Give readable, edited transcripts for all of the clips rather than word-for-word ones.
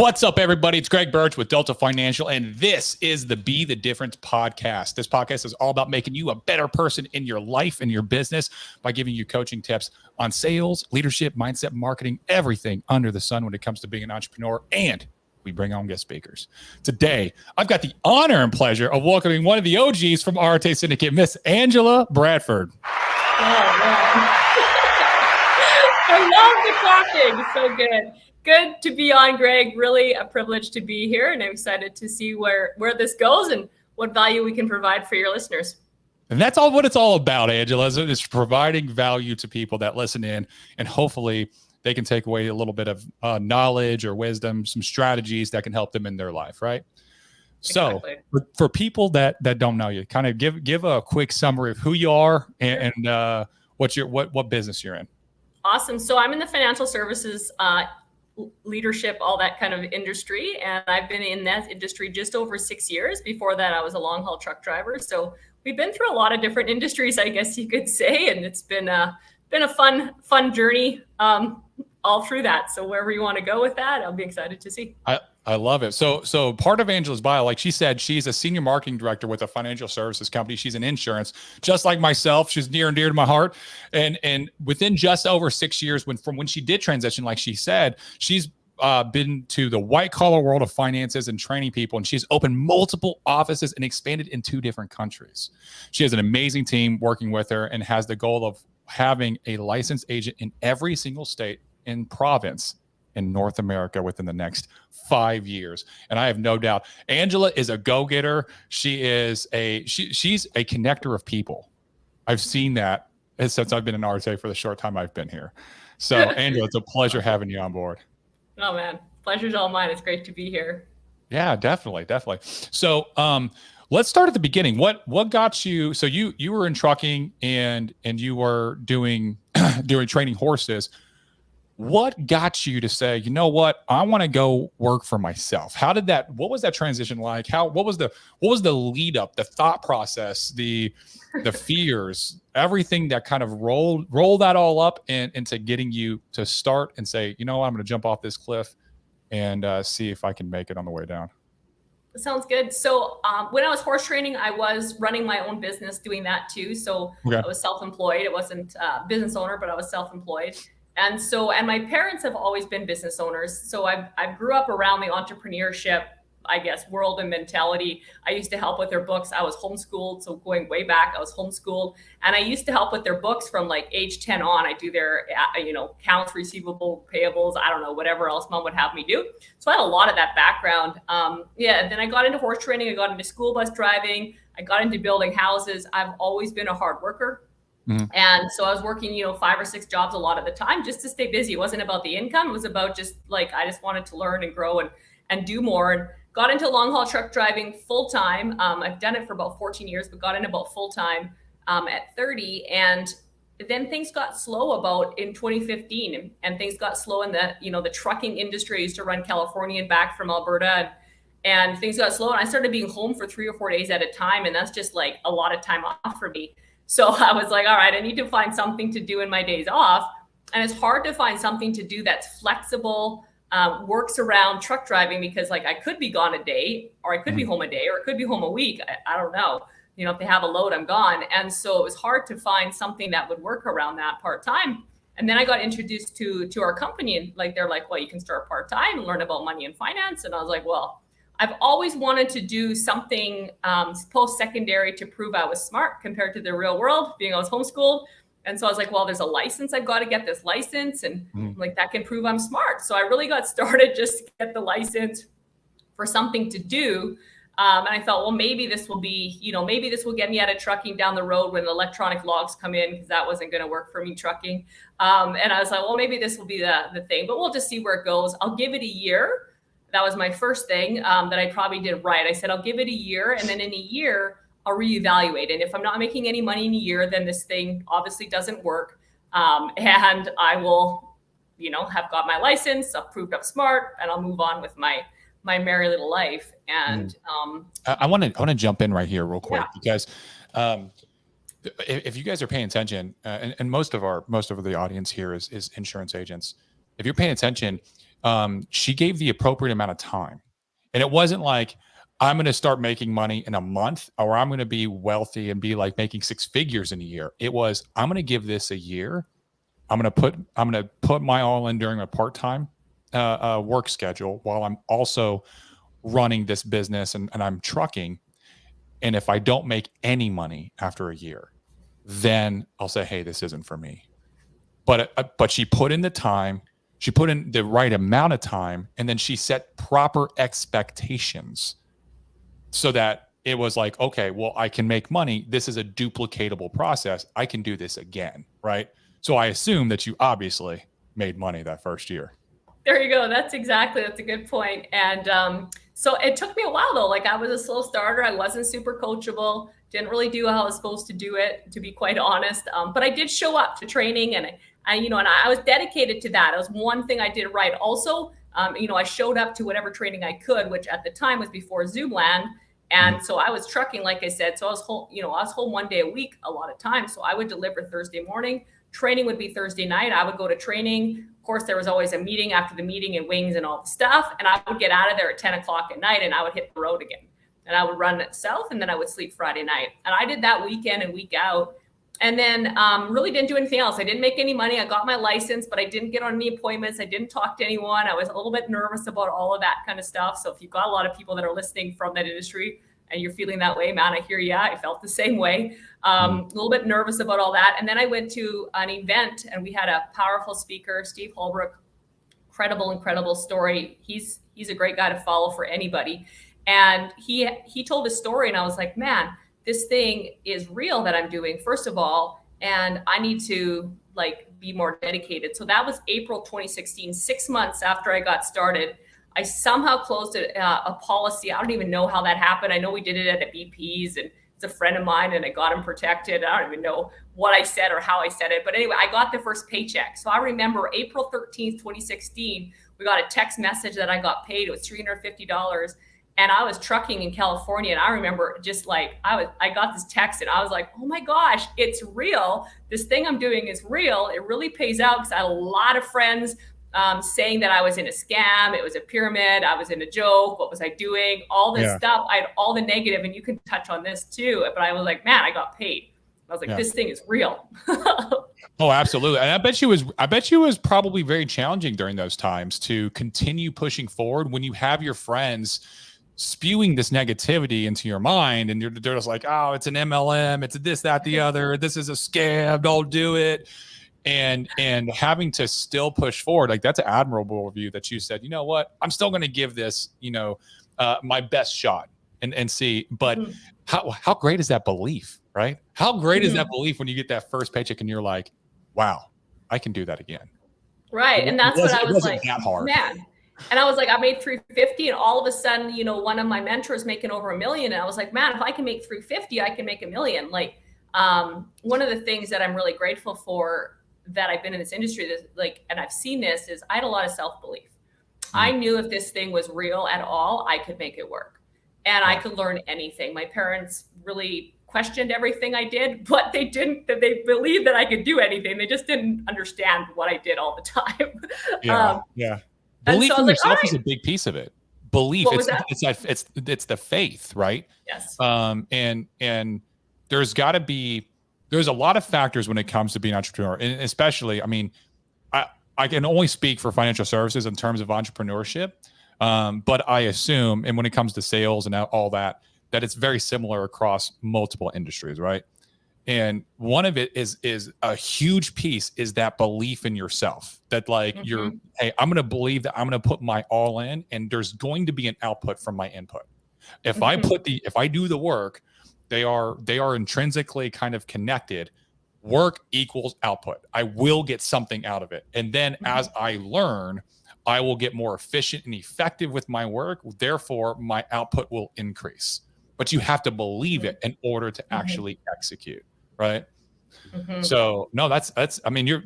What's up, everybody? It's Greg Birch with Delta Financial, and this is the Be the Difference podcast. This podcast is all about making you a better person in your life and your business by giving you coaching tips on sales, leadership, mindset, marketing, everything under the sun when it comes to being an entrepreneur. And we bring on guest speakers. Today, I've got the honor and pleasure of welcoming one of the OGs from Arete Syndicate, Miss Angela Bradford. Oh, man. I love the clapping. So good. Good to be on, Greg. Really a privilege to be here, and I'm excited to see where this goes and what value we can provide for your listeners. And that's all what it's all about, Angela, is providing value to people that listen in, and hopefully they can take away a little bit of knowledge or wisdom, some strategies that can help them in their life, right? Exactly. So for people that don't know you, kind of give a quick summary of who you are and what business you're in. Awesome. So I'm in the financial services leadership, all that kind of industry. And I've been in that industry just over 6 years. Before that, I was a long haul truck driver. So we've been through a lot of different industries, I guess you could say. And it's been a fun journey all through that. So wherever you want to go with that, I'll be excited to see. I love it. So part of Angela's bio, like she said, she's a senior marketing director with a financial services company. She's in insurance, just like myself. She's near and dear to my heart. And within just over 6 years, from when she did transition, like she said, she's been to the white collar world of finances and training people. And she's opened multiple offices and expanded in 2 different countries. She has an amazing team working with her and has the goal of having a licensed agent in every single state and province in North America within the next 5 years. And I have no doubt Angela is a go-getter. She's a connector of people. I've seen that since I've been in Arete for the short time I've been here. So Angela, it's a pleasure having you on board. Oh man, pleasure's all mine. It's great to be here. Yeah, definitely. So let's start at the beginning. What got you? So you were in trucking and you were doing training horses. What got you to say, you know what, I want to go work for myself? What was that transition like? What was the lead up, the thought process, the fears, everything that kind of roll that all up into getting you to start and say, you know what, I'm going to jump off this cliff and see if I can make it on the way down? Sounds good. So when I was horse training, I was running my own business doing that too. So okay. I was self-employed. It wasn't business owner, but I was self-employed. And my parents have always been business owners. So I grew up around the entrepreneurship, I guess, world and mentality. I used to help with their books. I was homeschooled. So going way back, I was homeschooled. And I used to help with their books from like age 10 on. I do their, accounts receivable, payables, I don't know, whatever else mom would have me do. So I had a lot of that background. Then I got into horse training. I got into school bus driving. I got into building houses. I've always been a hard worker. Mm-hmm. And so I was working, 5 or 6 jobs a lot of the time just to stay busy. It wasn't about the income. It was about just like, I just wanted to learn and grow and do more, and got into long haul truck driving full time. I've done it for about 14 years, but got in about full time at 30. And then things got slow about in 2015 and things got slow in the trucking industry. I used to run California and back from Alberta and things got slow. And I started being home for 3 or 4 days at a time. And that's just like a lot of time off for me. So I was like, all right, I need to find something to do in my days off. And it's hard to find something to do that's flexible, works around truck driving, because like I could be gone a day, or I could be home a day, or it could be home a week. I don't know. If they have a load, I'm gone. And so it was hard to find something that would work around that part-time. And then I got introduced to our company, and like, they're like, well, you can start part-time and learn about money and finance. And I was like, well, I've always wanted to do something post-secondary to prove I was smart compared to the real world, being I was homeschooled. And so I was like, well, there's a license. I've got to get this license. And like, that can prove I'm smart. So I really got started just to get the license for something to do. And I thought, well, maybe this will be, maybe this will get me out of trucking down the road when electronic logs come in, because that wasn't going to work for me trucking. And I was like, well, maybe this will be the thing, but we'll just see where it goes. I'll give it a year. That was my first thing that I probably did right. I said, I'll give it a year. And then in a year, I'll reevaluate. And if I'm not making any money in a year, then this thing obviously doesn't work. And I will, have got my license, I've proved I'm smart, and I'll move on with my merry little life. And I want to jump in right here real quick, because if you guys are paying attention, and most of the audience here is insurance agents, if you're paying attention, she gave the appropriate amount of time. And it wasn't like, I'm going to start making money in a month, or I'm going to be wealthy and be like making six figures in a year. It was, I'm going to give this a year. I'm going to put my all in during a part-time work schedule while I'm also running this business and I'm trucking. And if I don't make any money after a year, then I'll say, hey, this isn't for me. But she put in the time, she put in the right amount of time, and then she set proper expectations so that it was like, okay, well, I can make money. This is a duplicatable process. I can do this again, right? So I assume that you obviously made money that first year. There you go. That's a good point. And so it took me a while though. Like I was a slow starter. I wasn't super coachable. Didn't really do how I was supposed to do it, to be quite honest. But I did show up to training, and I was dedicated to that. It was one thing I did right. Also, I showed up to whatever training I could, which at the time was before Zoomland. And so I was trucking, like I said. So I was home 1 day a week a lot of times. So I would deliver Thursday morning. Training would be Thursday night. I would go to training. Of course, there was always a meeting after the meeting and wings and all the stuff. And I would get out of there at 10 o'clock at night, and I would hit the road again. And I would run south, and then I would sleep Friday night. And I did that week in and week out. And then really didn't do anything else. I didn't make any money. I got my license, but I didn't get on any appointments. I didn't talk to anyone. I was a little bit nervous about all of that kind of stuff. So if you've got a lot of people that are listening from that industry and you're feeling that way, man, I hear you. I felt the same way. A little bit nervous about all that. And then I went to an event, and we had a powerful speaker, Steve Holbrook. Incredible story. He's a great guy to follow for anybody. And he told a story, and I was like, man, this thing is real that I'm doing, first of all, and I need to be more dedicated. So that was April 2016, 6 months after I got started. I somehow closed a policy. I don't even know how that happened. I know we did it at a BP's, and it's a friend of mine, and I got him protected. I don't even know what I said or how I said it. But anyway, I got the first paycheck. So I remember April 13th, 2016, we got a text message that I got paid. It was $350. And I was trucking in California. And I remember just I got this text, and I was like, oh my gosh, it's real. This thing I'm doing is real. It really pays out, because I had a lot of friends saying that I was in a scam. It was a pyramid. I was in a joke. What was I doing? All this stuff. I had all the negative, and you can touch on this too. But I was like, man, I got paid. I was like, this thing is real. Oh, absolutely. And I bet you was probably very challenging during those times to continue pushing forward when you have your friends spewing this negativity into your mind, and they're just like, oh, it's an MLM, it's this, that, the other, this is a scam, don't do it. And having to still push forward, that's an admirable review that you said, you know what, I'm still going to give this, my best shot and see. But how great is that belief, right? How great is that belief when you get that first paycheck and you're like, wow, I can do that again. Right. And that's what I was like, that hard. Man. And I was like, I made 350, and all of a sudden, one of my mentors making over $1 million. And I was like, man, if I can make 350, I can make $1 million. One of the things that I'm really grateful for that I've been in this industry, and I've seen this, is I had a lot of self-belief. I knew if this thing was real at all, I could make it work, and I could learn anything. My parents really questioned everything I did, but they believed that I could do anything. They just didn't understand what I did all the time. Belief in yourself is a big piece of it. Belief, it's the faith, right? Yes. And there's a lot of factors when it comes to being an entrepreneur, and especially, I can only speak for financial services in terms of entrepreneurship, but I assume, and when it comes to sales and all that it's very similar across multiple industries, right? And one of it is a huge piece is that belief in yourself, that you're, hey, I'm going to believe that I'm going to put my all in, and there's going to be an output from my input. If I do the work, they are intrinsically kind of connected. Work equals output. I will get something out of it. And then as I learn, I will get more efficient and effective with my work. Therefore, my output will increase. But you have to believe it in order to actually execute, right? So no, that's you're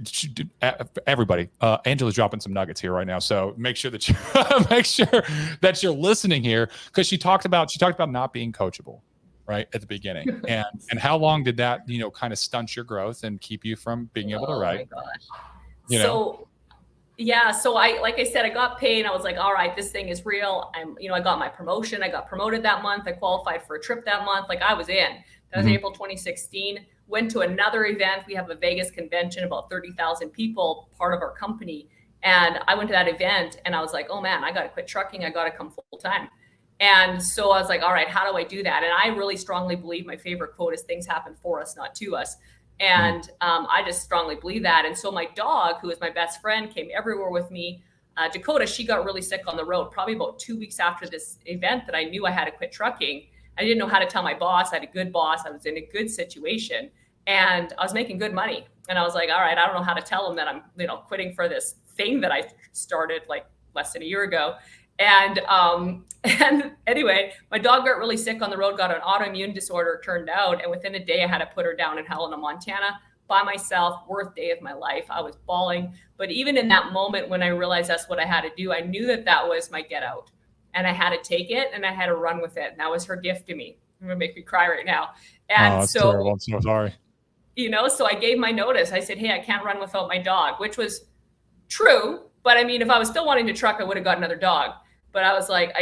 everybody. Angela's dropping some nuggets here right now, so make sure that you're listening here, because she talked about not being coachable, right, at the beginning, and how long did that kind of stunt your growth and keep you from being able to write? Oh my gosh. Yeah. So like I said, I got paid. I was like, all right, this thing is real. I got my promotion. I got promoted that month. I qualified for a trip that month. Like I was in. That was April 2016. Went to another event. We have a Vegas convention, about 30,000 people, part of our company. And I went to that event and I was like, oh man, I got to quit trucking. I got to come full time. And so I was like, all right, how do I do that? And I really strongly believe my favorite quote is things happen for us, not to us. And I just strongly believe that. And so my dog, who is my best friend, came everywhere with me. Dakota, she got really sick on the road, probably about 2 weeks after this event that I knew I had to quit trucking. I didn't know how to tell my boss. I had a good boss. I was in a good situation and I was making good money. And I was like, all right, I don't know how to tell him that I'm, quitting for this thing that I started like less than a year ago. And anyway, my dog got really sick on the road, got an autoimmune disorder, turned out, and within a day I had to put her down in Helena, Montana by myself. Worst day of my life. I was bawling. But even in that moment when I realized that's what I had to do, I knew that that was my get out. And I had to take it and I had to run with it. And that was her gift to me. I'm gonna make me cry right now. And that's terrible. I'm so sorry. So I gave my notice. I said, hey, I can't run without my dog, which was true. But I mean, if I was still wanting to truck, I would have got another dog. But I was like,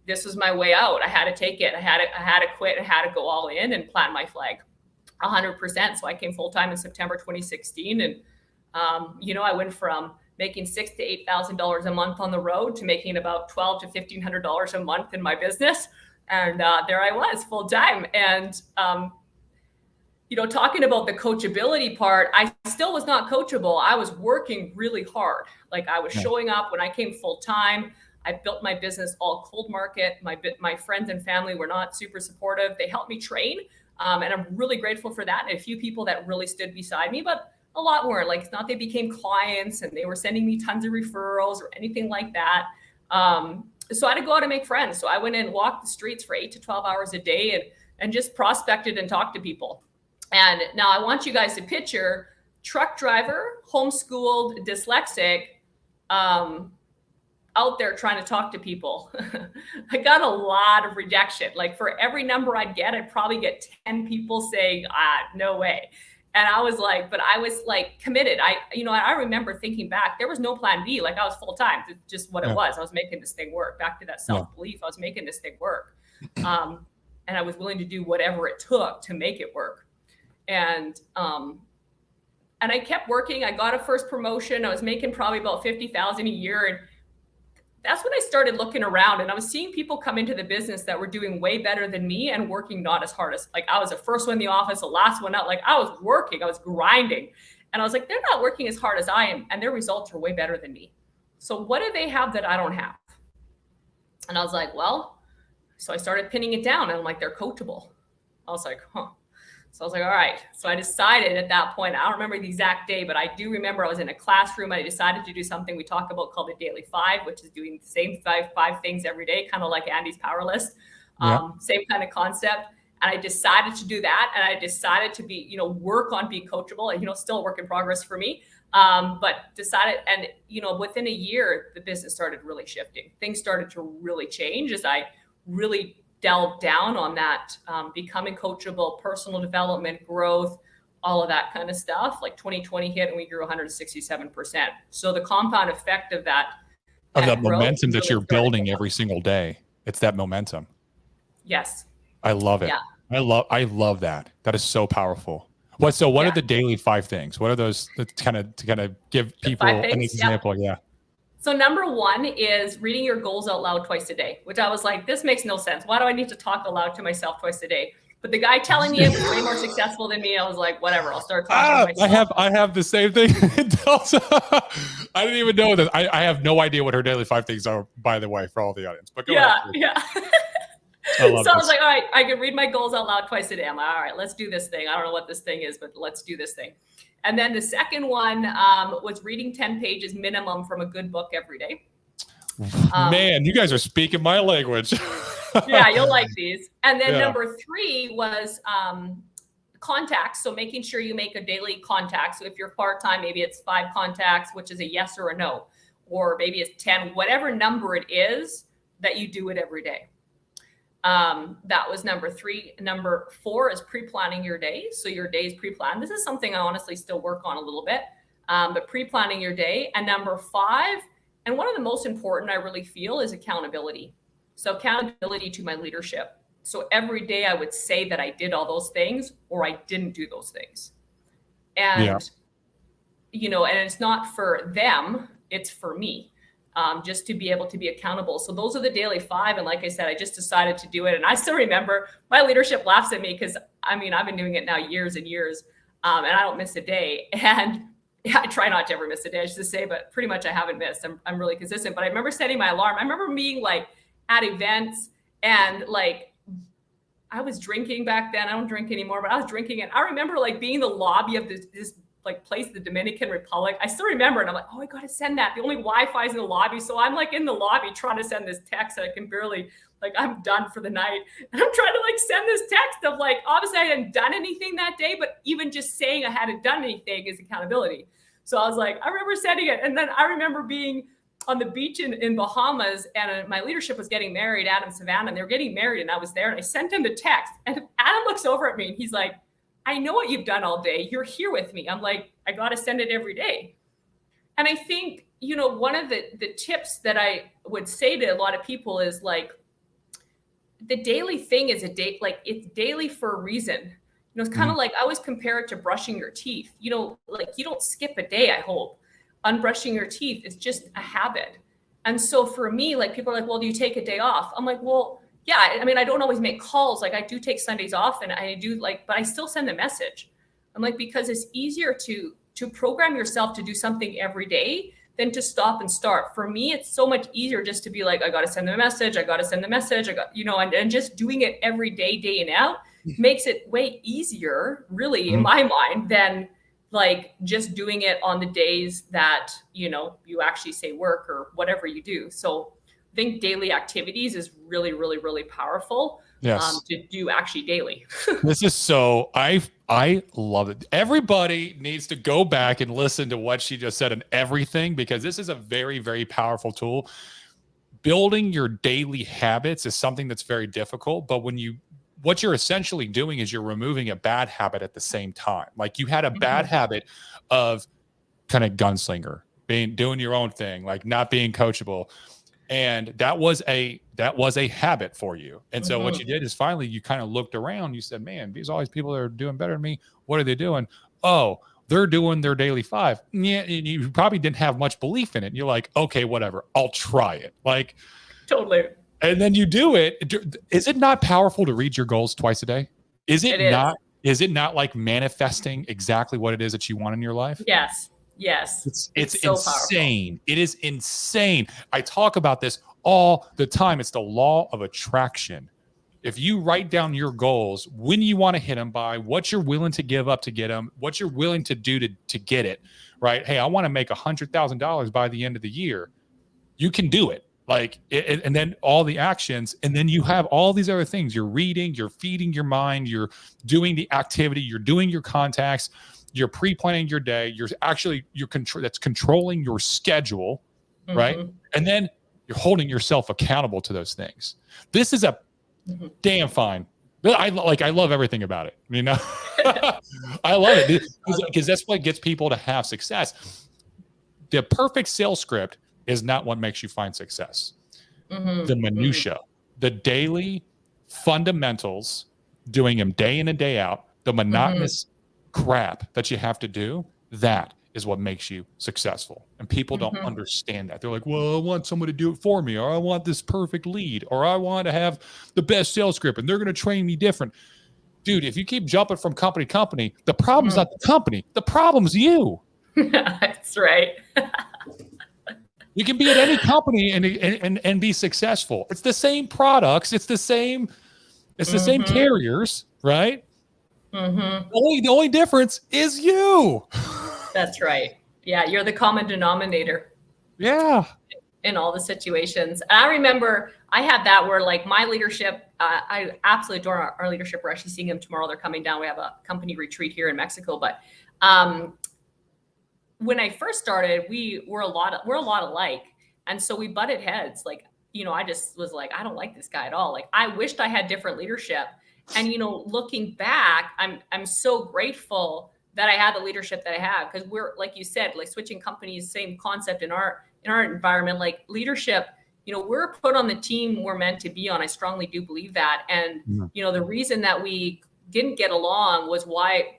this was my way out. I had to take it. I had to quit. I had to go all in and plant my flag 100%. So I came full time in September 2016. And, I went from making $6,000 to $8,000 a month on the road to making about $1,200 to $1,500 a month in my business. And there I was full time. And, talking about the coachability part, I still was not coachable. I was working really hard. Like I was showing up when I came full time. I built my business all cold market. My friends and family were not super supportive. They helped me train. And I'm really grateful for that. And a few people that really stood beside me, but a lot weren't. Like it's not they became clients and they were sending me tons of referrals or anything like that. So I had to go out and make friends. So I went and walked the streets for 8 to 12 hours a day and just prospected and talked to people. And now I want you guys to picture truck driver, homeschooled, dyslexic, out there trying to talk to people. I got a lot of rejection. Like for every number I'd get, I'd probably get 10 people saying, no way. And I was like, but I was like committed. I remember thinking back, there was no plan B. Like I was full time, just what it was. I was making this thing work. Back to that self-belief. I was making this thing work. And I was willing to do whatever it took to make it work. And I kept working. I got a first promotion. I was making probably about $50,000 a year. And that's when I started looking around and I was seeing people come into the business that were doing way better than me and working not as hard as, like I was the first one in the office, the last one out. Like I was working, I was grinding. And I was like, they're not working as hard as I am. And their results are way better than me. So what do they have that I don't have? And I was like, so I started pinning it down and I'm like, they're coachable. I was like, So I was like, all right. So I decided at that point, I don't remember the exact day, but I do remember I was in a classroom. I decided to do something we talk about called the Daily 5, which is doing the same five things every day, kind of like Andy's Power List. Same kind of concept. And I decided to do that. And I decided to be, work on being coachable and, still a work in progress for me. But decided, and, within a year, the business started really shifting. Things started to really change as I really delve down on that, becoming coachable, personal development, growth, all of that kind of stuff. Like 2020 hit and we grew 167%. So the compound effect of that momentum that you're building every single day. It's that momentum. Yes. I love it. Yeah. I love that. That is so powerful. What are the daily 5 things? What are those to kind of give people an example? Yeah. So number 1 is reading your goals out loud twice a day, which I was like, this makes no sense. Why do I need to talk aloud to myself twice a day? But the guy telling me it was way more successful than me, I was like, whatever, I'll start talking to myself. I have the same thing. I didn't even know that. I have no idea what her daily 5 things are, by the way, for all the audience. But go ahead. Yeah. I was like, all right, I can read my goals out loud twice a day. I'm like, all right, let's do this thing. I don't know what this thing is, but let's do this thing. And then the second one was reading 10 pages minimum from a good book every day. Man, you guys are speaking my language. Yeah, you'll like these. And then number 3 was contacts. So making sure you make a daily contact. So if you're part-time, maybe it's 5 contacts, which is a yes or a no, or maybe it's 10, whatever number it is that you do it every day. That was number 3. Number 4 is pre-planning your day. So your day is pre-planned. This is something I honestly still work on a little bit. but pre-planning your day. And number 5, and one of the most important I really feel, is accountability. So accountability to my leadership. So every day I would say that I did all those things or I didn't do those things. And, and it's not for them, it's for me. Just to be able to be accountable. So those are the daily 5. And like I said, I just decided to do it. And I still remember my leadership laughs at me because I've been doing it now years and years, and I don't miss a day. And I try not to ever miss a day, I should say, but pretty much I haven't missed. I'm really consistent. But I remember setting my alarm. I remember being like at events and like I was drinking back then. I don't drink anymore, but I was drinking. And I remember like being in the lobby of this like place, the Dominican Republic. I still remember, and I'm like, oh, I got to send that. The only Wi-Fi is in the lobby. So I'm like in the lobby trying to send this text that I can barely, like, I'm done for the night. And I'm trying to like send this text of like, obviously I hadn't done anything that day, but even just saying I hadn't done anything is accountability. So I was like, I remember sending it. And then I remember being on the beach in Bahamas, and my leadership was getting married, Adam, Savannah, and they were getting married. And I was there and I sent him the text, and Adam looks over at me and he's like, I know what you've done all day. You're here with me. I'm like, I got to send it every day. And I think, one of the tips that I would say to a lot of people is like, the daily thing is like it's daily for a reason. It's kind of like, I always compare it to brushing your teeth. Like you don't skip a day, I hope, on brushing your teeth. It's just a habit. And so for me, like people are like, well, do you take a day off? I'm like, well, yeah, I don't always make calls. Like I do take Sundays off, and I do but I still send a message. I'm like, because it's easier to program yourself to do something every day than to stop and start. For me, it's so much easier just to be like, I got to send them a message. I got to send the message. And just doing it every day, day in out makes it way easier, really, in my mind, than like just doing it on the days that, you actually say work or whatever you do. So I think daily activities is really, really, really powerful. Yes. To do actually daily. This is so, I love it. Everybody needs to go back and listen to what she just said and everything, because this is a very, very powerful tool. Building your daily habits is something that's very difficult, but what you're essentially doing is you're removing a bad habit at the same time. Like you had a bad habit of kind of gunslinger, doing your own thing, like not being coachable. And that was a habit for you. And so what you did is finally you kind of looked around, you said, man, these all these people that are doing better than me, what are they doing? Oh, they're doing their daily 5. Yeah, you probably didn't have much belief in it. And you're like, okay, whatever, I'll try it. Like totally. And then you do it. Is it not powerful to read your goals twice a day? Is it not? Is it not like manifesting exactly what it is that you want in your life? Yes. It's so insane. Powerful. It is insane. I talk about this all the time. It's the law of attraction. If you write down your goals, when you want to hit them by, what you're willing to give up to get them, what you're willing to do to get it, right? Hey, I want to make $100,000 by the end of the year. You can do it. And then all the actions, and then you have all these other things. You're reading, you're feeding your mind, you're doing the activity, you're doing your contacts, you're pre-planning your day, that's controlling your schedule, right? And then you're holding yourself accountable to those things. This is a damn fine. I love everything about it. I love it because that's what gets people to have success. The perfect sales script is not what makes you find success. The minutia, the daily fundamentals, doing them day in and day out, the monotonous crap that you have to do, that is what makes you successful. And people don't understand that. They're like, well, I want someone to do it for me, or I want this perfect lead, or I want to have the best sales script and they're going to train me different. Dude, if you keep jumping from company to company, the problem's not the company. The problem's you. That's right. You can be at any company and be successful. It's the same products. It's the same carriers, right? The only difference is you. That's right. Yeah, you're the common denominator. Yeah. In all the situations. And I remember I had that where like my leadership, I absolutely adore our leadership. We're actually seeing them tomorrow. They're coming down. We have a company retreat here in Mexico. But when I first started, we're a lot alike. And so we butted heads. Like, I just was like, I don't like this guy at all. Like, I wished I had different leadership. And, looking back, I'm so grateful that I had the leadership that I have. Because we're, like you said, like switching companies, same concept in our environment, like leadership, we're put on the team we're meant to be on. I strongly do believe that. And, the reason that we didn't get along was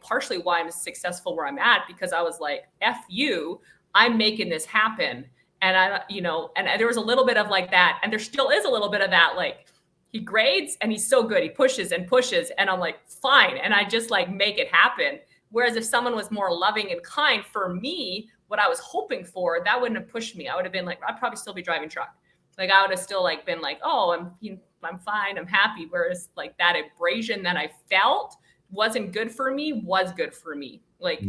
partially why I'm successful where I'm at, because I was like, F you, I'm making this happen. And and there was a little bit of like that. And there still is a little bit of that, like, he grades and he's so good. He pushes and pushes. And I'm like, fine. And I just like make it happen. Whereas if someone was more loving and kind for me, what I was hoping for, that wouldn't have pushed me. I would have been like, I'd probably still be driving truck. Like I would have still like been like, oh, I'm fine. I'm happy. Whereas like that abrasion that I felt wasn't good for me was good for me. Like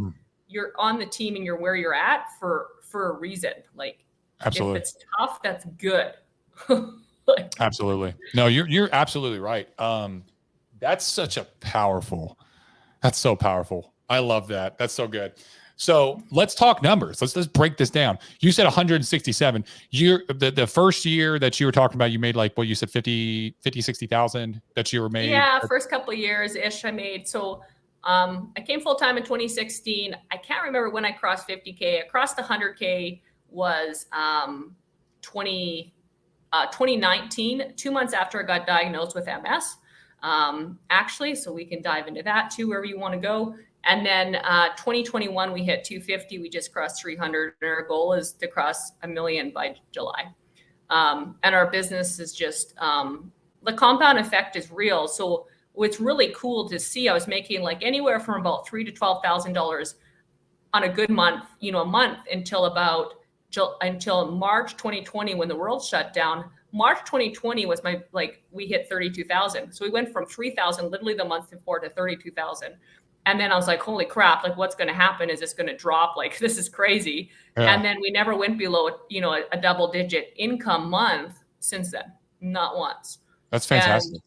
you're on the team and you're where you're at for a reason. Like, absolutely. If it's tough, that's good. Absolutely. No, you're absolutely right. That's so powerful. I love that. That's so good. So let's talk numbers. Let's break this down. You said 167. The first year that you were talking about, you made like what you said, 60,000 that you were made. Yeah, first couple of years ish I made. So I came full time in 2016. I can't remember when I crossed 50K. I crossed 100K was 2019, 2 months after I got diagnosed with MS. Actually, so we can dive into that too, wherever you want to go. And then 2021, we hit 250. We just crossed 300. And our goal is to cross 1 million by July. And our business is just, the compound effect is real. So it's really cool to see. I was making like anywhere from about $3,000 to $12,000 on a good month, a month until March 2020 when the world shut down. March 2020 was we hit 32,000. So we went from 3,000 literally the month before to 32,000. And then I was like, holy crap, like what's going to happen? Is this going to drop? Like, this is crazy. Yeah. And then we never went below, a double digit income month since then. Not once. That's fantastic.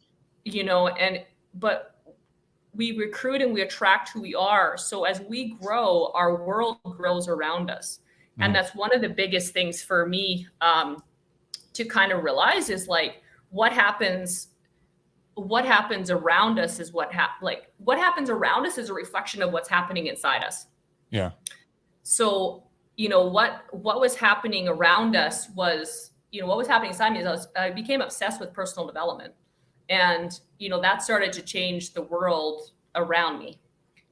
And, but we recruit and we attract who we are. So as we grow, our world grows around us. And that's one of the biggest things for me to kind of realize is like what happens around us is what happens around us is a reflection of what's happening inside us. Yeah. So, what was happening around us was, what was happening inside me is I became obsessed with personal development. And, that started to change the world around me.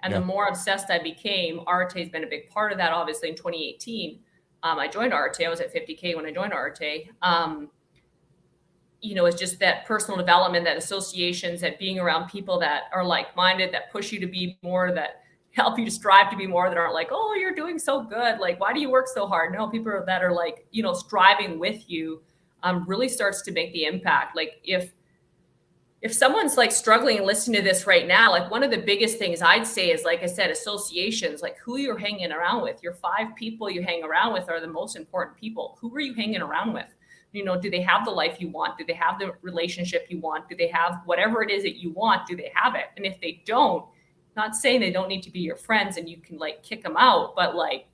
And the more obsessed I became, Arete has been a big part of that. Obviously in 2018, I joined Arete. I was at 50K when I joined Arete. It's just that personal development, that associations, that being around people that are like-minded, that push you to be more, that help you to strive to be more, that aren't like, oh, you're doing so good. Like, why do you work so hard? No, people that are like, striving with you really starts to make the impact. Like if someone's like struggling and listening to this right now, like one of the biggest things I'd say is, like I said, associations, like who you're hanging around with. Your 5 people you hang around with are the most important people. Who are you hanging around with? Do they have the life you want? Do they have the relationship you want? Do they have whatever it is that you want? Do they have it? And if they don't, not saying they don't need to be your friends and you can like kick them out, but like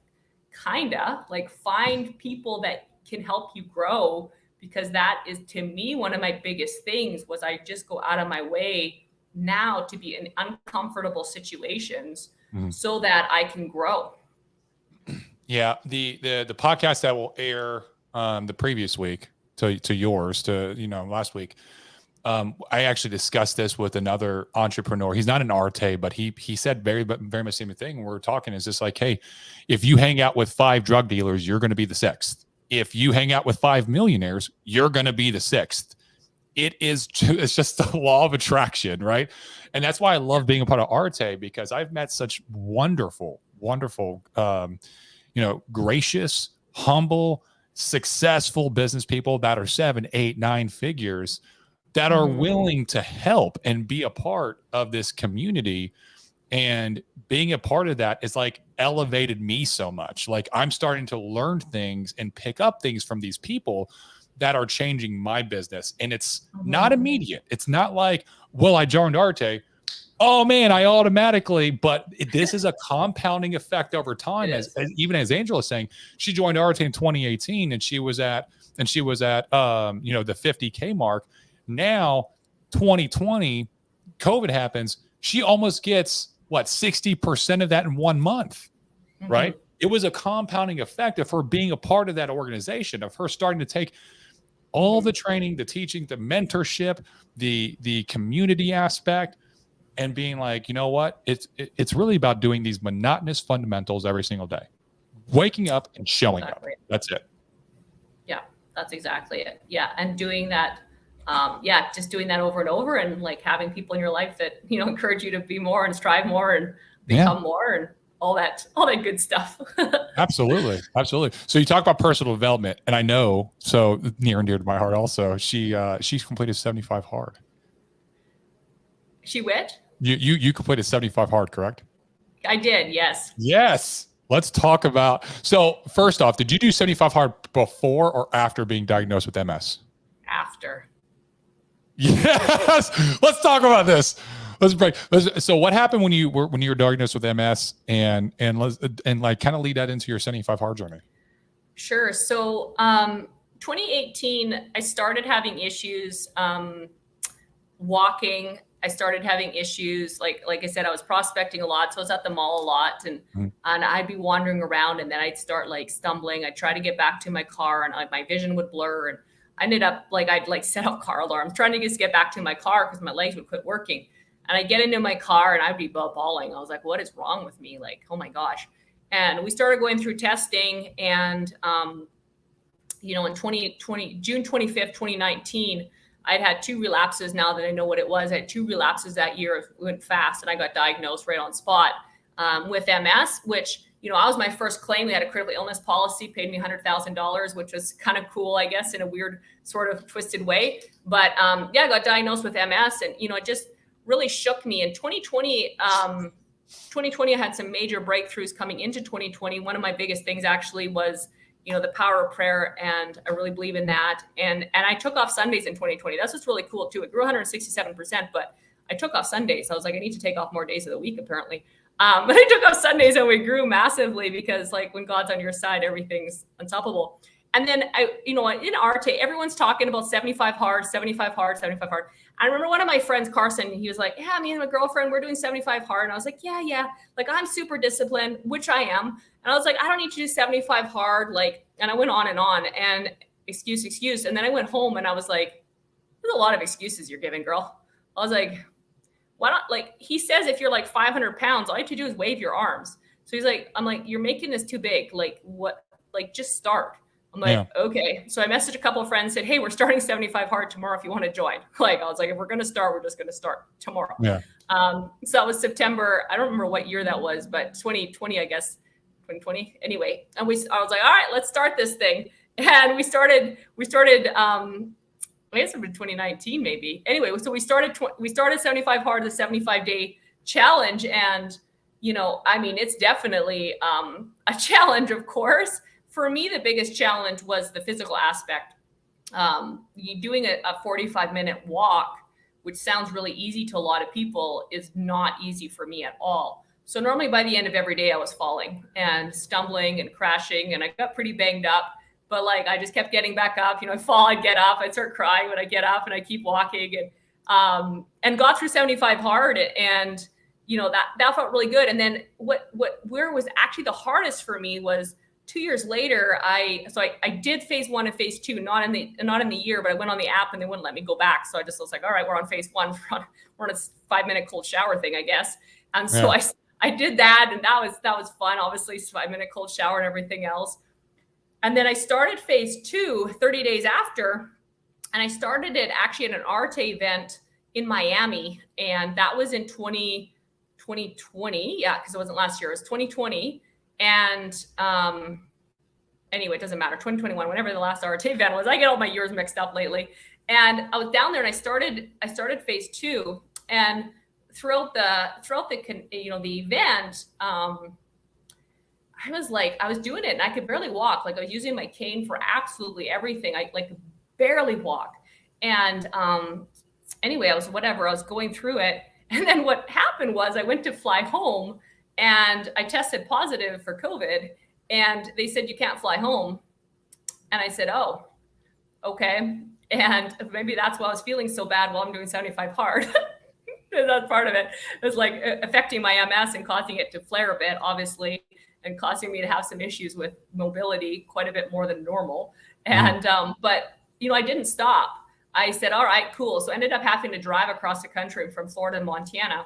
kinda like find people that can help you grow, because that is, to me, one of my biggest things was I just go out of my way now to be in uncomfortable situations so that I can grow. Yeah. The podcast that will air the previous week to yours, last week. I actually discussed this with another entrepreneur. He's not an Arete, but he said very much the same thing. We're talking is just like, hey, if you hang out with 5 drug dealers, you're going to be the 6th. If you hang out with 5 millionaires, you're going to be the 6th. It's just the law of attraction, right? And that's why I love being a part of Arete, because I've met such wonderful, gracious, humble, successful business people that are 7, 8, 9 figures that are willing to help and be a part of this community. And being a part of that is like elevated me so much. Like I'm starting to learn things and pick up things from these people that are changing my business. And it's not immediate. It's not like, well, I joined Arete. Oh man, I automatically, but this is a compounding effect over time. Even as Angela is saying, she joined Arete in 2018 and she was at the 50K mark. Now 2020, COVID happens. She almost gets 60% of that in 1 month, right? It was a compounding effect of her being a part of that organization, of her starting to take all the training, the teaching, the mentorship, the community aspect, and being like, you know what? It's really about doing these monotonous fundamentals every single day, waking up and showing up. That's it. Yeah, that's exactly it. Yeah, and doing that. Just doing that over and over, and like having people in your life that, you know, encourage you to be more and strive more and become more and all that good stuff. Absolutely. So you talk about personal development, and I know, so near and dear to my heart also, she's completed 75 hard. She which? You completed 75 hard, correct? I did, yes. Yes. Let's talk about, so first off, did you do 75 hard before or after being diagnosed with MS? After. Yes. Let's talk about this. Let's break. So what happened when you were diagnosed with MS, and like kind of lead that into your 75 hard journey? Sure. So 2018, I started having issues walking. I started having issues, like I said, I was prospecting a lot, so I was at the mall a lot, and I'd be wandering around, and then I'd start like stumbling. I'd try to get back to my car, and my vision would blur, and I ended up I'd set up car alarms trying to just get back to my car because my legs would quit working. And I get into my car and I'd be bawling. I was like, what is wrong with me? Like, oh my gosh. And we started going through testing, and in June 25th, 2019, I'd had 2 relapses. Now that I know what it was, I had 2 relapses that year. It went fast, and I got diagnosed right on spot with MS, which, you know, I was my first claim. We had a critical illness policy, paid me $100,000, which was kind of cool, I guess, in a weird sort of twisted way. But I got diagnosed with MS, and, you know, it just really shook me. In 2020, I had some major breakthroughs coming into 2020. One of my biggest things actually was, you know, the power of prayer, and I really believe in that. And I took off Sundays in 2020. That's what's really cool too. It grew 167%, but I took off Sundays. I was like, I need to take off more days of the week, apparently. But I took off Sundays, and we grew massively, because like when God's on your side, everything's unstoppable. And then in Arete, everyone's talking about 75 hard, 75 hard, 75 hard. I remember one of my friends, Carson, he was like, yeah, me and my girlfriend, we're doing 75 hard. And I was like, yeah. Like, I'm super disciplined, which I am. And I was like, I don't need to do 75 hard. Like, and I went on, and excuse. And then I went home, and I was like, there's a lot of excuses you're giving, girl. I was like, why not? Like, he says, if you're like 500 pounds, all you have to do is wave your arms. So he's like, I'm like, you're making this too big. Like, what? Like, just start. I'm like, okay. So I messaged a couple of friends, said, hey, we're starting 75 hard tomorrow if you want to join. Like, I was like, if we're going to start, we're just going to start tomorrow. Yeah. So that was September. I don't remember what year that was, but 2020, I guess, 2020. Anyway, and I was like, all right, let's start this thing. And we started, I guess it was 2019 maybe. Anyway, so we started 75 hard, the 75-day challenge. And, you know, I mean, it's definitely a challenge, of course. For me, the biggest challenge was the physical aspect. You doing a 45-minute walk, which sounds really easy to a lot of people, is not easy for me at all. So normally by the end of every day, I was falling and stumbling and crashing, and I got pretty banged up. But like, I just kept getting back up. You know, I fall, I'd get up, I'd start crying, but I get up and I keep walking, and got through 75 hard. And, you know, that felt really good. And then where was actually the hardest for me was 2 years later. I did phase 1 and phase 2, not in the year, but I went on the app and they wouldn't let me go back. So I just was like, all right, we're on phase 1. We're on a 5-minute cold shower thing, I guess. And so I did that, and that was fun. Obviously, 5-minute cold shower and everything else. And then I started phase 2 30 days after, and I started it actually at an Arete event in Miami. And that was in 2020. Yeah, because it wasn't last year, it was 2020. And anyway, it doesn't matter. 2021, whenever the last Arete event was. I get all my years mixed up lately. And I was down there, and I started phase 2. And throughout the event, I was doing it, and I could barely walk. Like, I was using my cane for absolutely everything. I barely walk. And anyway, I was going through it. And then what happened was I went to fly home, and I tested positive for COVID, and they said, you can't fly home. And I said, oh, okay. And maybe that's why I was feeling so bad while I'm doing 75 hard. That's part of it. It's like affecting my MS and causing it to flare a bit, obviously, and causing me to have some issues with mobility quite a bit more than normal. And but I didn't stop. I said, all right, cool. So I ended up having to drive across the country from Florida to Montana.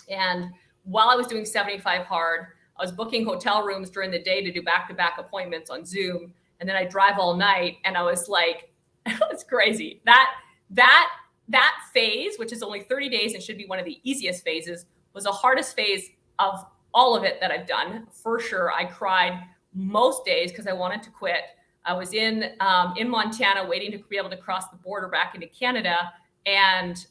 And while I was doing 75 hard, I was booking hotel rooms during the day to do back-to-back appointments on Zoom. And then I drive all night. And I was like, it's crazy. That phase, which is only 30 days and should be one of the easiest phases, was the hardest phase of all of it that I've done. For sure. I cried most days because I wanted to quit. I was in Montana waiting to be able to cross the border back into Canada. And,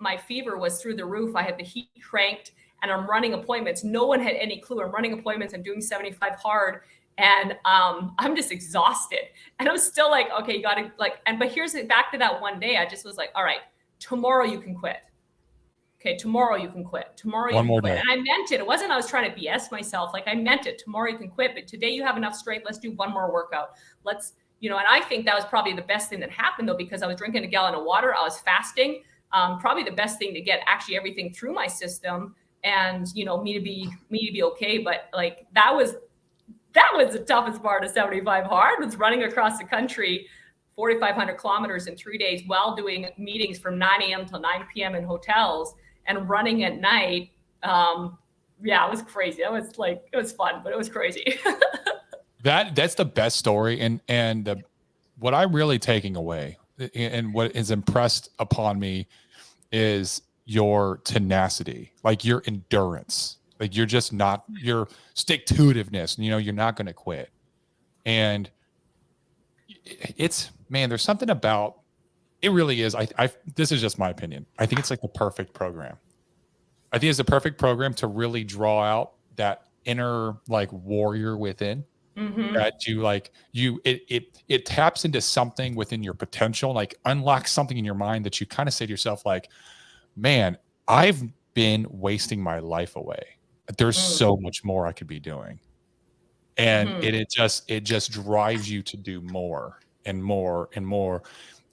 my fever was through the roof. I had the heat cranked and I'm running appointments. No one had any clue. I'm running appointments. I'm doing 75 hard. And I'm just exhausted. And I'm still like, okay, you got to but here's it back to that one day. I just was like, all right, tomorrow you can quit. Okay, tomorrow you can quit. Tomorrow you can quit. And I meant it. It wasn't I was trying to BS myself. Like I meant it. Tomorrow you can quit. But today you have enough strength. Let's do one more workout. Let's, and I think that was probably the best thing that happened though, because I was drinking a gallon of water. I was fasting. Probably the best thing to get actually everything through my system and, me to be okay. But like that was the toughest part of 75 hard, was running across the country 4,500 kilometers in 3 days while doing meetings from 9 a.m. till 9 p.m. in hotels and running at night. It was crazy. It was fun, but it was crazy. That's the best story. And what I'm really taking away and what is impressed upon me is your tenacity, like your endurance. Like you're just not, your stick-to-itiveness, you're not going to quit. And there's something about, it really is. This is just my opinion. I think it's like the perfect program. I think it's the perfect program to really draw out that inner like warrior within that it taps into something within your potential, like unlocks something in your mind that you kind of say to yourself, like, man, I've been wasting my life away. There's so much more I could be doing. And it just drives you to do more and more and more.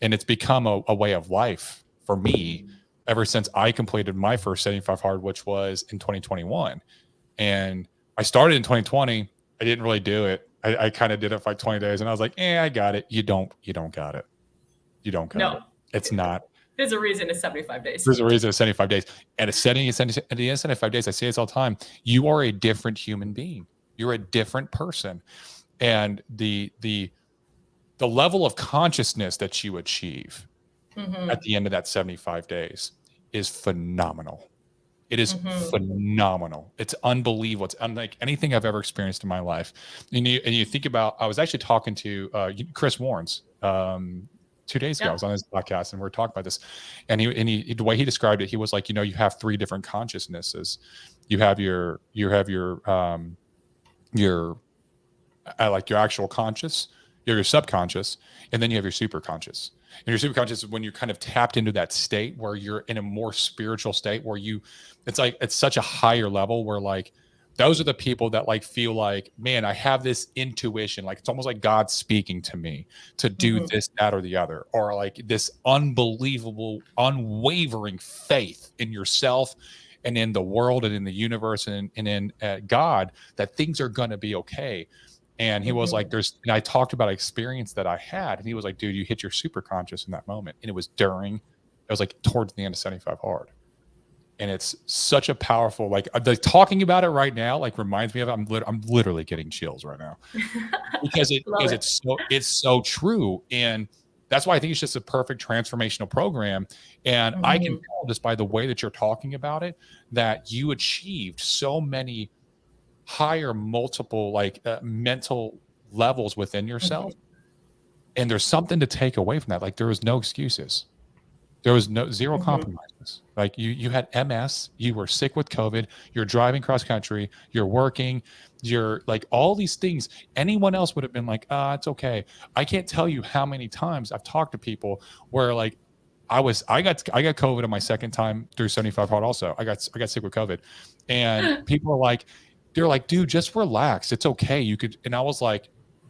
And it's become a way of life for me ever since I completed my first 75 hard, which was in 2021. And I started in 2020. I didn't really do it. I kind of did it for like 20 days and I was like, I got it. You don't got it. You don't got it. It's not. There's a reason it's 75 days. There's a reason it's 75 days. And at the end of 75 days, I say this all the time, you are a different human being. You're a different person. And the level of consciousness that you achieve at the end of that 75 days is phenomenal. It is phenomenal. It's unbelievable. It's unlike anything I've ever experienced in my life. And you think about, I was actually talking to Chris Warrens 2 days ago. I was on his podcast and we were talking about this. And he the way he described it, he was like, you have three different consciousnesses. You have your actual conscious, you have your subconscious, and then you have your superconscious. And your superconscious is when you're kind of tapped into that state where you're in a more spiritual state where it's such a higher level where like, those are the people that like feel like, man, I have this intuition. Like it's almost like God speaking to me to do this, that, or the other, or like this unbelievable, unwavering faith in yourself and in the world and in the universe and in God that things are going to be okay. And he was like, and I talked about an experience that I had, and he was like, dude, you hit your super conscious in that moment. And it was like towards the end of 75 hard. And it's such a powerful, like talking about it right now, like reminds me of, I'm literally getting chills right now because it's so true. And that's why I think it's just a perfect transformational program. And I can tell just by the way that you're talking about it, that you achieved so many higher multiple mental levels within yourself. And there's something to take away from that. Like there was no excuses. There was zero compromises. Like you had MS, you were sick with COVID, you're driving cross country, you're working, you're like all these things. Anyone else would have been like, it's okay. I can't tell you how many times I've talked to people where like I got COVID on my second time through 75 hard also. I got sick with COVID. And people are like, they're like, dude, just relax. It's okay. You could. And I was like,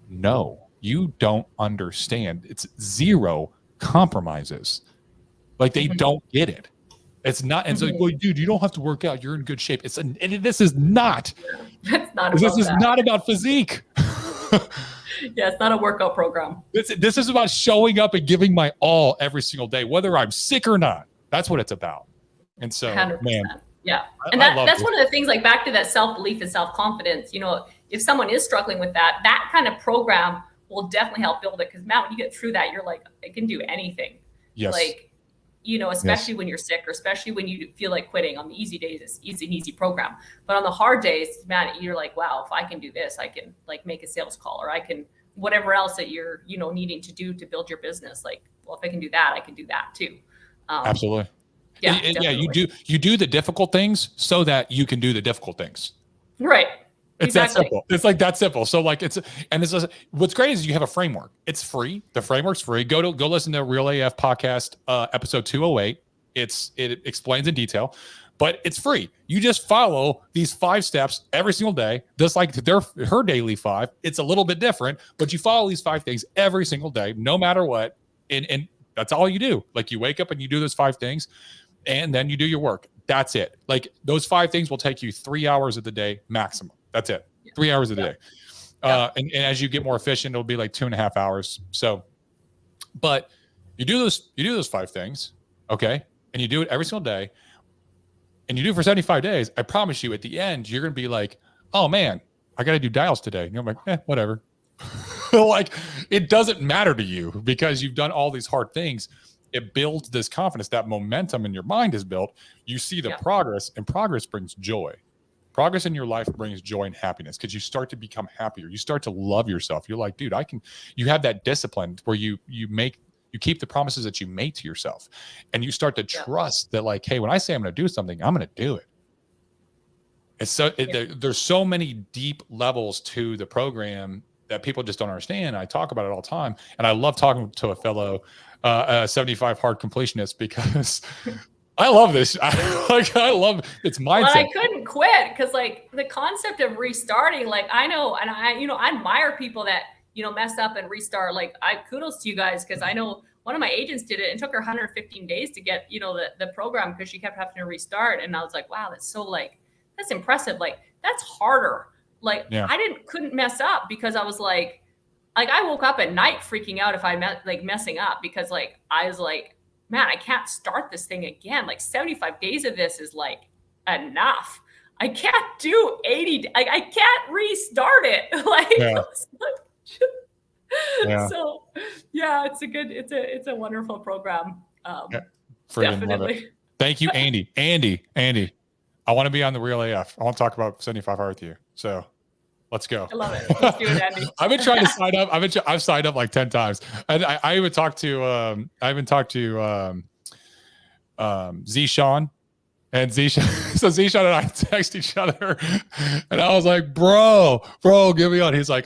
no, you don't understand. It's zero compromises. Like they don't get it. It's not. And so, well, dude, you don't have to work out. You're in good shape. This is not. It's not this about is that. not about physique. Yeah, it's not a workout program. This is about showing up and giving my all every single day, whether I'm sick or not. That's what it's about. And so, 100%. man, yeah. And that's one of the things, like back to that self-belief and self-confidence, you know, if someone is struggling with that kind of program will definitely help build it. Because Matt, when you get through that, you're like, I can do anything. Yes. Like, you know, especially when you're sick, or especially when you feel like quitting. On the easy days, it's an easy program. But on the hard days, man, you're like, wow, if I can do this, I can like make a sales call, or I can whatever else that you're, you know, needing to do to build your business. Like, well, if I can do that, I can do that too. Absolutely. Yeah. Yeah. You do the difficult things so that you can do the difficult things. Right. It's exactly. That simple. It's like that simple. So like what's great is you have a framework. It's free. The framework's free. Go listen to Real AF podcast, episode 208. It explains in detail, but it's free. You just follow these 5 steps every single day, just like her daily 5. It's a little bit different, but you follow these 5 things every single day, no matter what. And that's all you do. Like you wake up and you do those 5 things, and then you do your work. That's it. Like those 5 things will take you 3 hours of the day maximum. That's it. 3 hours a day. And as you get more efficient, it'll be like 2.5 hours. So, but you do those 5 things. Okay. And you do it every single day, and you do it for 75 days. I promise you at the end, you're going to be like, oh man, I got to do dials today. And you're like, whatever. Like it doesn't matter to you because you've done all these hard things. It builds this confidence, that momentum in your mind is built. You see the progress, and progress brings joy. Progress in your life brings joy and happiness because you start to become happier. You start to love yourself. You're like, dude, you have that discipline where you keep the promises that you make to yourself, and you start to trust that, like, hey, when I say I'm going to do something, I'm going to do it. It's so there's so many deep levels to the program that people just don't understand. I talk about it all the time, and I love talking to a fellow 75 hard completionist because I love this. I love its mindset. Well, I couldn't quit because like the concept of restarting, like I know, and I admire people that, you know, mess up and restart. Like kudos to you guys, because I know one of my agents did it and took her 115 days to get, you know, the program because she kept having to restart. And I was like, wow, that's impressive. Like that's harder. Like I couldn't mess up because I was like I woke up at night freaking out if I messing up because like I was like, man, I can't start this thing again. Like 75 days of this is like enough. I can't do 80. I can't restart it. So yeah, it's a wonderful program. Definitely. Thank you, Andy. Andy, I want to be on the Real AF. I want to talk about 75 hard with you. So let's go. I love it. Let's do it, Andy. I've been trying to sign up. I've signed up like 10 times. And I even talked to Zishan. And Zishan and I text each other, and I was like, bro, give me on. He's like,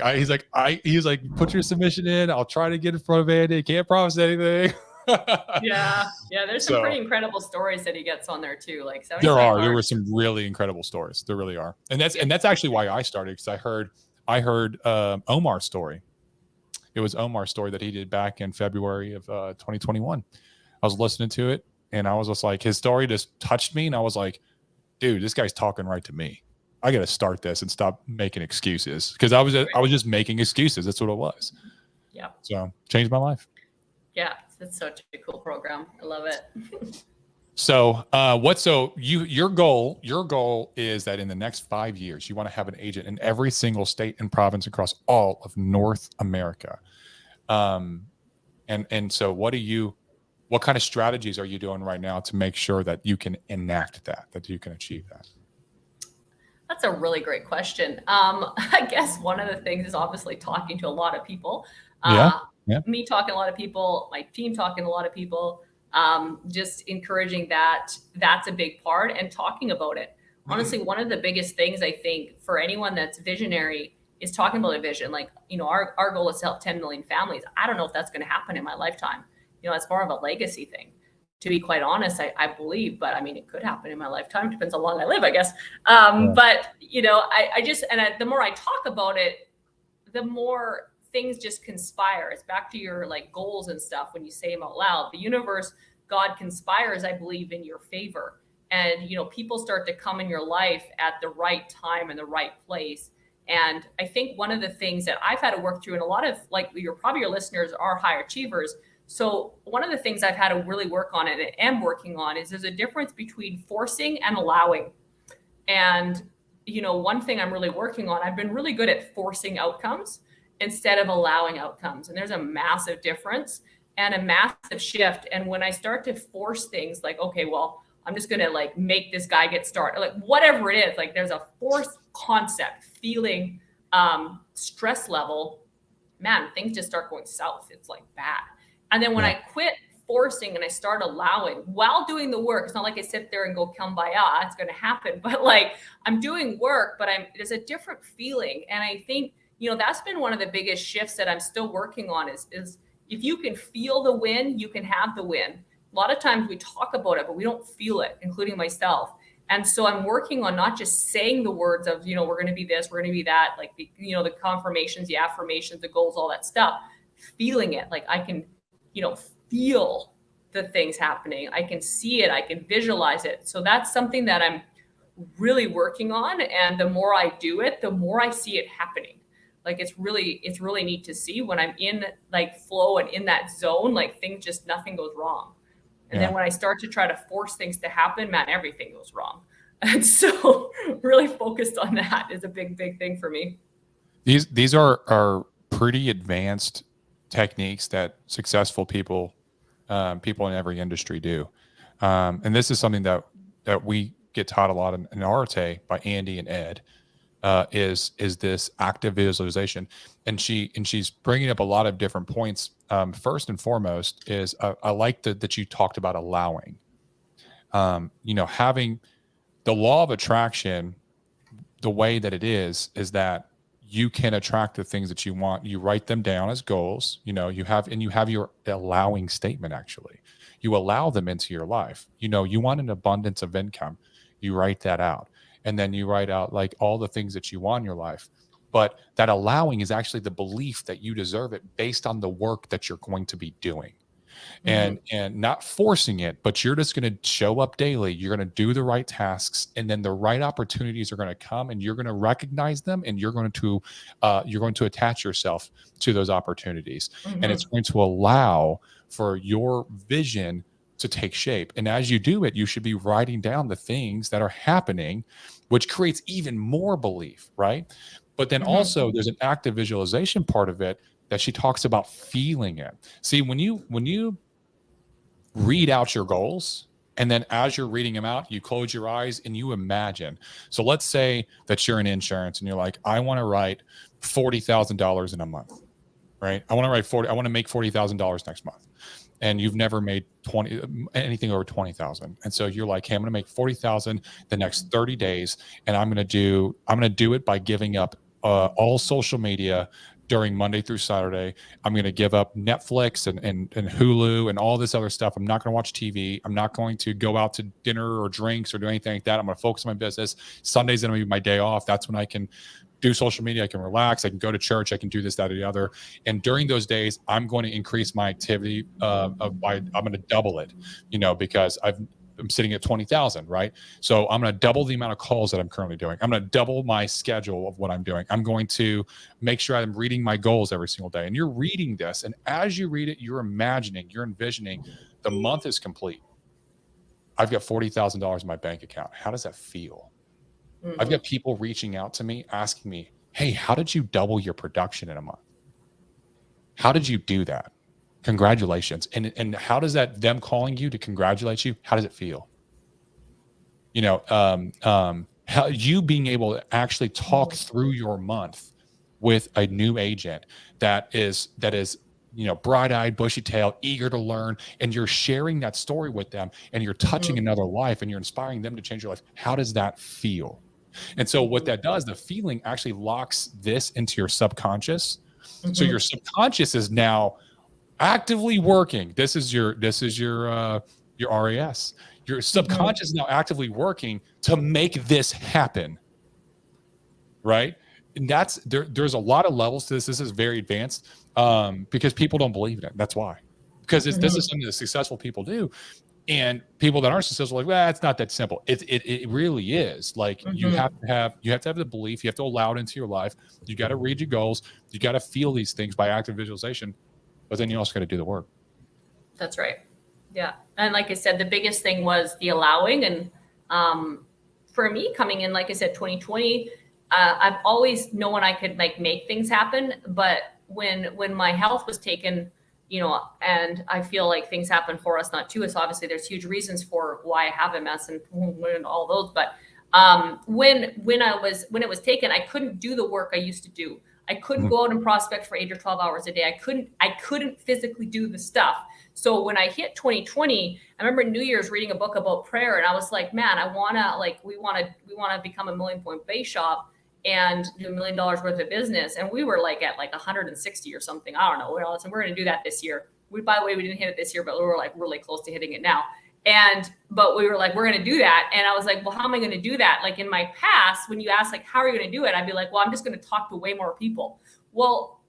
put your submission in. I'll try to get in front of Andy. Can't promise anything. Yeah. There's some pretty incredible stories that he gets on there too. Like there were some really incredible stories. There really are, and that's actually why I started, because I heard Omar's story. It was Omar's story that he did back in February of 2021. I was listening to it, and I was just like, his story just touched me, and I was like, dude, this guy's talking right to me. I got to start this and stop making excuses, because I was just making excuses. That's what it was. Yeah. So changed my life. Yeah, it's such a cool program. I love it. So, your goal is that in the next 5 years, you want to have an agent in every single state and province across all of North America. And so what kind of strategies are you doing right now to make sure that you can enact that you can achieve that? That's a really great question. I guess one of the things is obviously talking to a lot of people. Me talking to a lot of people, my team talking to a lot of people, just encouraging that's a big part, and talking about it. Honestly, one of the biggest things I think for anyone that's visionary is talking about a vision. Like, you know, our goal is to help 10 million families. I don't know if that's going to happen in my lifetime. You know, it's more of a legacy thing, to be quite honest. I believe, but I mean, it could happen in my lifetime. Depends how long I live, I guess. But you know, the more I talk about it, the more things just conspire. It's back to your like goals and stuff. When you say them out loud, the universe God conspires, I believe, in your favor. And, people start to come in your life at the right time and the right place. And I think one of the things that I've had to work through, and a lot of your listeners are high achievers. So one of the things I've had to really work on and am working on is there's a difference between forcing and allowing. And, one thing I'm really working on, I've been really good at forcing outcomes instead of allowing outcomes. And there's a massive difference and a massive shift. And when I start to force things like, okay, well, I'm just going to make this guy get started, whatever it is, there's a force concept, feeling, stress level, man, things just start going south. It's bad. And then when I quit forcing and I start allowing while doing the work, it's not like I sit there and go kumbaya, it's going to happen, but I'm doing work, but there's a different feeling. And I think, that's been one of the biggest shifts that I'm still working on is if you can feel the win, you can have the win. A lot of times we talk about it, but we don't feel it, including myself. And so I'm working on not just saying the words of, we're going to be this, we're going to be that, the confirmations, the affirmations, the goals, all that stuff, feeling it. I can, feel the things happening. I can see it. I can visualize it. So that's something that I'm really working on. And the more I do it, the more I see it happening. It's really neat to see when I'm in flow and in that zone, things just, nothing goes wrong. And then when I start to try to force things to happen, man, everything goes wrong. And so really focused on that is a big, big thing for me. These are pretty advanced techniques that successful people in every industry do. And this is something that we get taught a lot in Arete by Andy and Ed, is this active visualization. And she's bringing up a lot of different points. First and foremost is I like that you talked about allowing, having the law of attraction. The way that it is that you can attract the things that you want. You write them down as goals. You have your allowing statement. Actually, you allow them into your life. You want an abundance of income. You write that out. And then you write out all the things that you want in your life. But that allowing is actually the belief that you deserve it based on the work that you're going to be doing. And not forcing it, but you're just going to show up daily. You're going to do the right tasks, and then the right opportunities are going to come, and you're going to recognize them, and you're going to attach yourself to those opportunities. And it's going to allow for your vision to take shape. And as you do it, you should be writing down the things that are happening, which creates even more belief, right? But then also there's an active visualization part of it that she talks about feeling it. See, when you read out your goals, and then as you're reading them out, you close your eyes and you imagine. So let's say that you're in insurance and you're like, I want to write $40,000 in a month, right? I want to make $40,000 next month. And you've never made anything over 20,000. And so you're like, hey, I'm going to make 40,000 the next 30 days. And I'm going to do it by giving up all social media during Monday through Saturday. I'm going to give up Netflix and Hulu and all this other stuff. I'm not going to watch TV. I'm not going to go out to dinner or drinks or do anything like that. I'm going to focus on my business. Sunday's going to be my day off. That's when I can do social media. I can relax. I can go to church. I can do this, that, or the other. And during those days, I'm going to increase my activity. I'm going to double it, because I'm sitting at 20,000, right? So I'm going to double the amount of calls that I'm currently doing. I'm going to double my schedule of what I'm doing. I'm going to make sure I'm reading my goals every single day. And you're reading this. And as you read it, you're imagining, you're envisioning the month is complete. I've got $40,000 in my bank account. How does that feel? I've got people reaching out to me, asking me, hey, how did you double your production in a month? How did you do that? Congratulations. And how does that, them calling you to congratulate you, how does it feel? How you being able to actually talk through your month with a new agent that is bright-eyed, bushy-tailed, eager to learn, and you're sharing that story with them, and you're touching another life, and you're inspiring them to change their life. How does that feel? And so what that does, the feeling actually locks this into your subconscious. So your subconscious is now actively working. This is your RAS. Your subconscious is now actively working to make this happen. Right? And that's there's a lot of levels to this. This is very advanced because people don't believe in it. That's why. because this is something that successful people do. And people that aren't successful are like, well, it's not that simple. It really is. Like you have to have the belief, you have to allow it into your life. You got to read your goals. You got to feel these things by active visualization, but then you also got to do the work. That's right. Yeah. And like I said, the biggest thing was the allowing. And for me coming in, like I said, 2020, I've always known I could like make things happen. But when my health was taken, and I feel like things happen for us, not to us. Obviously, there's huge reasons for why I have MS and all those. But when it was taken, I couldn't do the work I used to do. I couldn't go out and prospect for 8 or 12 hours a day. I couldn't physically do the stuff. So when I hit 2020, I remember New Year's reading a book about prayer, and I was like, man, we want to become a $1 million point base shop and do $1 million worth of business. And we were like at like 160 or something. I don't know. So we're going to do that this year. By the way, we didn't hit it this year, but we were like really close to hitting it now. But we were like, we're going to do that. And I was like, well, how am I going to do that? Like in my past, when you ask like, how are you going to do it? I'd be like, well, I'm just going to talk to way more people. Well,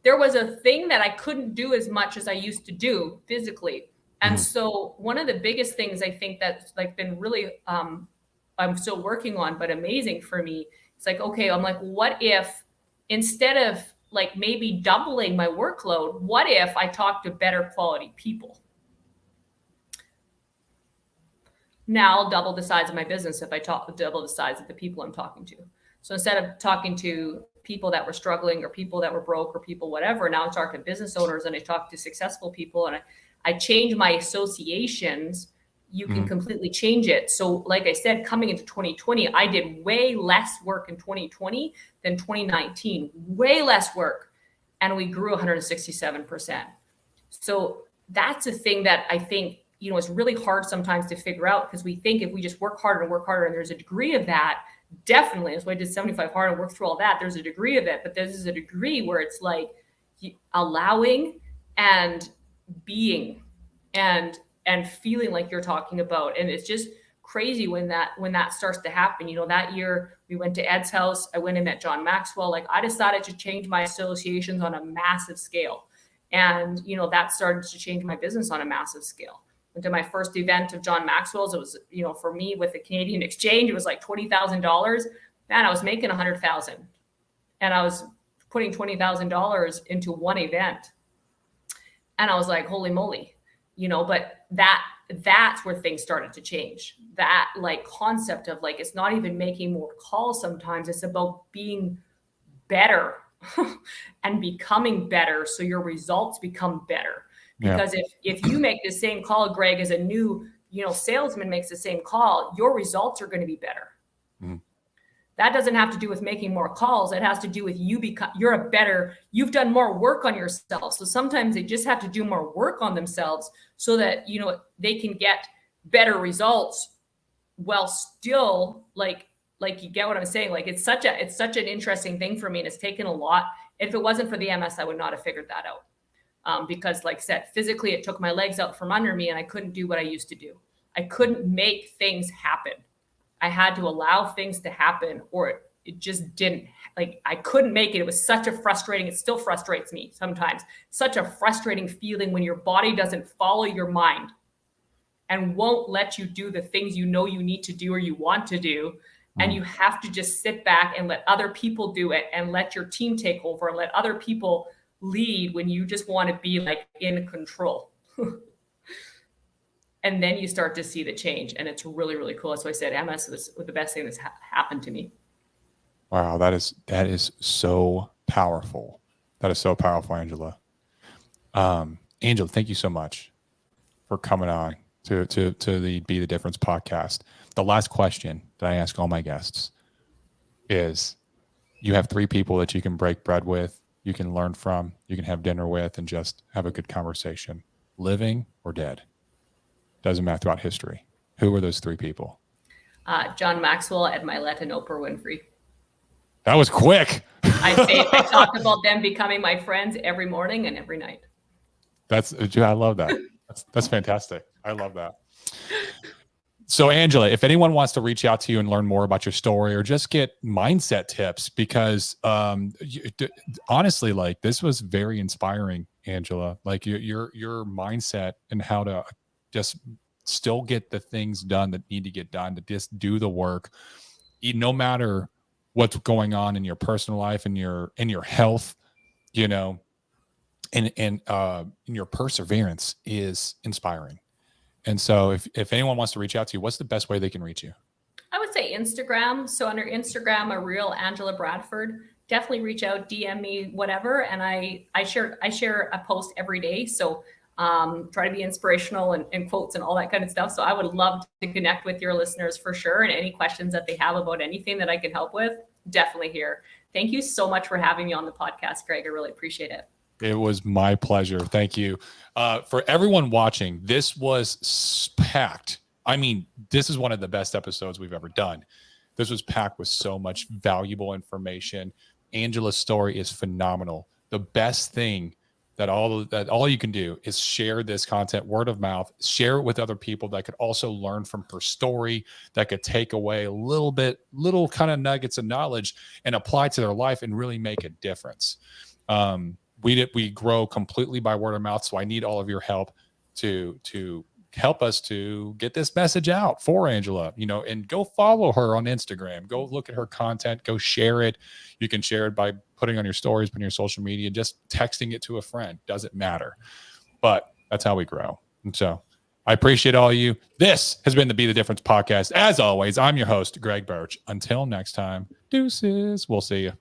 there was a thing that I couldn't do as much as I used to do physically. And so one of the biggest things I think that's like been really, I'm still working on, but amazing for me. It's like, okay, I'm like, what if instead of like maybe doubling my workload, what if I talk to better quality people? Now I'll double the size of my business if I double the size of the people I'm talking to. So instead of talking to people that were struggling or people that were broke or people whatever, now I talk to business owners and I talk to successful people, and I change my associations. You can completely change it. So like I said, coming into 2020, I did way less work in 2020 than 2019, way less work. And we grew 167%. So that's a thing that I think, it's really hard sometimes to figure out, because we think if we just work harder, and there's a degree of that, definitely. That's why I did 75 hard and worked through all that. There's a degree of it, but there's a degree where it's like allowing and being and feeling like you're talking about. And it's just crazy when that starts to happen. That year we went to Ed's house. I went and met John Maxwell. Like I decided to change my associations on a massive scale. And, that started to change my business on a massive scale. Went to my first event of John Maxwell's. It was, for me with the Canadian exchange, it was like $20,000. Man, I was making $100,000 and I was putting $20,000 into one event. And I was like, holy moly, but that's where things started to change. That like concept of like, it's not even making more calls. Sometimes it's about being better and becoming better. So your results become better. Because if you make the same call, Greg, as a new, salesman makes the same call, your results are going to be better. That doesn't have to do with making more calls. It has to do with you've done more work on yourself. So sometimes they just have to do more work on themselves so that, they can get better results while still like you get what I'm saying? Like it's such an interesting thing for me. And it's taken a lot. If it wasn't for the MS, I would not have figured that out. Because like I said, physically, it took my legs out from under me and I couldn't do what I used to do. I couldn't make things happen. I had to allow things to happen or it just didn't. Like I couldn't make it. It was such a frustrating, it still frustrates me sometimes, such a frustrating feeling when your body doesn't follow your mind and won't let you do the things you need to do or you want to do. And you have to just sit back and let other people do it and let your team take over and let other people lead when you just want to be like in control. And then you start to see the change and it's really, really cool. That's why I said MS was the best thing that's happened to me. Wow. That is so powerful. That is so powerful, Angela. Angela, thank you so much for coming on to the Be the Difference podcast. The last question that I ask all my guests is, you have 3 people that you can break bread with, you can learn from, you can have dinner with, and just have a good conversation, living or dead. Doesn't matter throughout history. Who are those 3 people? John Maxwell, Ed Milet, and Oprah Winfrey. That was quick. I talk about them becoming my friends every morning and every night. I love that. That's fantastic. I love that. So Angela, if anyone wants to reach out to you and learn more about your story or just get mindset tips, because honestly, like this was very inspiring Angela. Like your mindset and how to just still get the things done that need to get done, to just do the work, no matter what's going on in your personal life and your health, you know, and your perseverance is inspiring. And so if anyone wants to reach out to you, what's the best way they can reach you? I would say Instagram. So under Instagram, a real Angela Bradford. Definitely reach out, DM me, whatever. And I share a post every day. So try to be inspirational and quotes and all that kind of stuff. So I would love to connect with your listeners for sure. And any questions that they have about anything that I can help with, definitely here. Thank you so much for having me on the podcast, Greg. I really appreciate it. It was my pleasure. Thank you. For everyone watching, this was packed. I mean, this is one of the best episodes we've ever done. This was packed with so much valuable information. Angela's story is phenomenal. The best thing that all you can do is share this content word of mouth, share it with other people that could also learn from her story, that could take away little kind of nuggets of knowledge and apply to their life and really make a difference. We grow completely by word of mouth. So I need all of your help to help us to get this message out for Angela, and go follow her on Instagram, go look at her content, go share it. You can share it by putting on your stories, putting your social media, just texting it to a friend, doesn't matter, but that's how we grow. And so I appreciate all of you. This has been the Be the Difference podcast. As always, I'm your host, Greg Birch. Until next time, deuces. We'll see you.